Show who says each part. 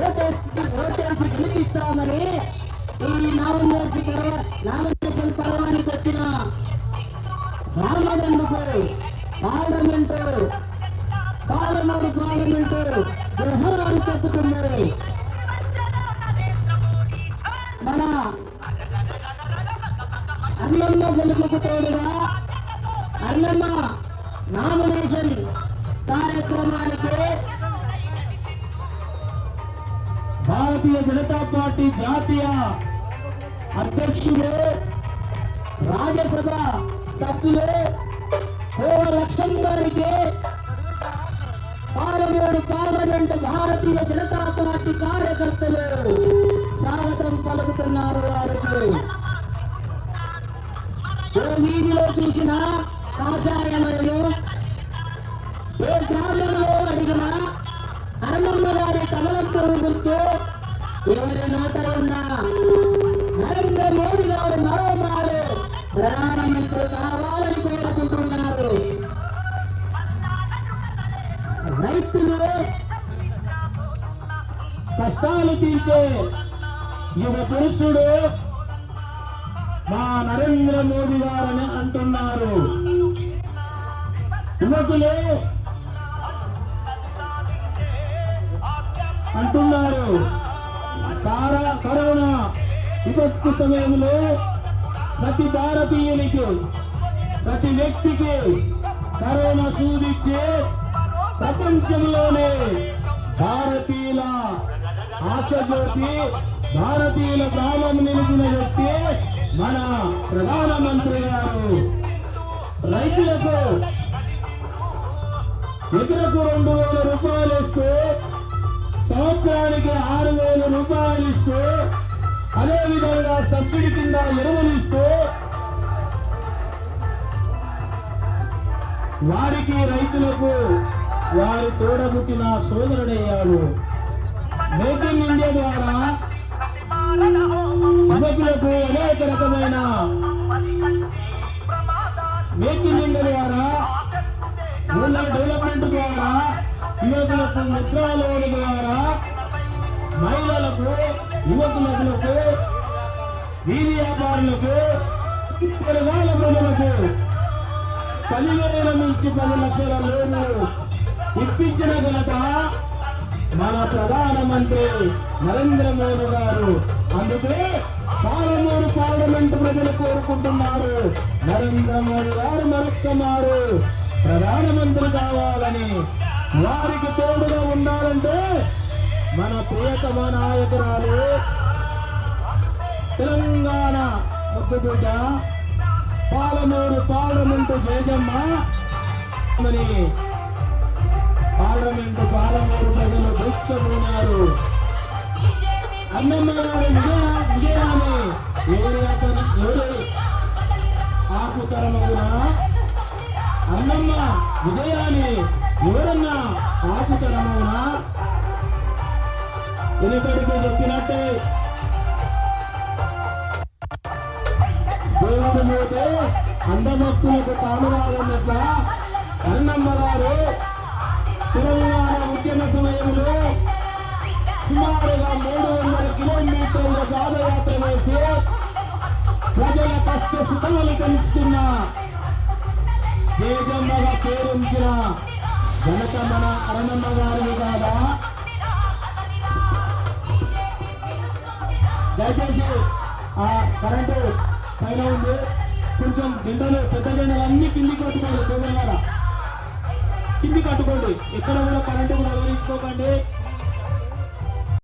Speaker 1: ఓటేసి గెలిపిస్తామని ఈ నామినేషన్ పర్వానికి వచ్చిన రామగండుకు పాలమూరు పార్లమెంటు వ్యవహారాలు చెప్పుతుంది. మన అన్నమ్మ గెలుపుకు తోడుగా అన్నమ్మ నామినేషన్ కార్యక్రమానికి భారతీయ జనతా పార్టీ జాతీయ అధ్యక్షులు రాజ్యసభ సభ్యులు లక్ష్మణ్ గారికి పాలమూరు పార్లమెంట్ భారతీయ జనతా పార్టీ కార్యకర్తలు స్వాగతం పలుకుతున్నారు. వారికి ఏ వీధిలో చూసినా కాషాయమయులు, ఏ గ్రామంలో అడిగినా అన్నమ్మ గారి కమలం గుర్తు ఎవరి నోట ఉన్నా నరేంద్ర మోదీ గారు మరోమారు ప్రధానమంత్రి కావాలని కోరుకుంటున్నారు. రైతులు కష్టాలు తీర్చే యువ పురుషుడు మా నరేంద్ర మోదీ గారని అంటున్నారు. యువకులు అంటున్నారు కరోనా విపత్తు సమయంలో ప్రతి భారతీయునికి, ప్రతి వ్యక్తికి కరోనా సూదిచ్చి ప్రపంచంలోనే భారతీయుల ఆశజ్యోతి, భారతీయుల ప్రాణం నిలిపిన వ్యక్తి మన ప్రధానమంత్రి గారు. రైతులకు ఎకరకు 2,000 రూపాయలు ఇస్తూ, సంవత్సరానికి 6,000 రూపాయలు ఇస్తూ, అదేవిధంగా సబ్సిడీ కింద ఎరువులు ఇస్తూ వారికి రైతులకు వారి తోడబుట్టిన సోదరుడయ్యాడు. మేక్ ఇన్ ఇండియా ద్వారా యువకులకు అనేక రకమైన మేక్ ఇన్ ఇండియా ద్వారా, రూరల్ డెవలప్మెంట్ ద్వారా, యువకులకు ముద్రా లోన్ ద్వారా, మహిళలకు, యువకులకు, వీధి వ్యాపారులకు, వర్గాల ప్రజలకు 10,000 నుంచి 10 లక్షల లోన్లు ఇప్పించిన ఘనత మన ప్రధానమంత్రి నరేంద్ర మోదీ గారు. అందుకే పాలమూరు పార్లమెంట్ ప్రజలు కోరుకుంటున్నారు, నరేంద్ర మోదీ గారు మరొక్కమారు ప్రధానమంత్రి కావాలని. వారికి తోడుగా ఉండాలంటే మన ప్రియతమ నాయకురాలు తెలంగాణ ముద్దుబిడ్డ పాలమూరు పార్లమెంటు జయజమ్మ అని పాలమూరు ప్రజలు దీక్షకున్నారు. అన్నమ్మ గారి విజయాన్ని ఎవరు ఆపుతరమవునా? అన్నమ్మ విజయాన్ని ఎవరన్నా ఆపుతరమవునా? వెనుకడికి చెప్పినట్టే దేవుడు పోతే అందభక్తులకు తానురాలన్నట్ల అన్నమ్మ గారు తెలంగాణ ఉద్యమ సమయంలో సుమారుగా 300 కిలోమీటర్ల పాదయాత్ర వేసి ప్రజల కష్ట సుఖాలు తెలుస్తున్న జయజమ్మగా పేరుంచిన ఘనత మన అన్నమ్మ గారిని కాదా? దయచేసి ఆ కరెంటు పైన ఉంది, కొంచెం జెండాలు, పెద్ద జెండాలు అన్ని కిందికి కట్టుకోండి. సోదరులారా కింది కట్టుకోండి, ఎక్కడ కూడా కరెంటు కూడా నిర్వహించుకోకండి.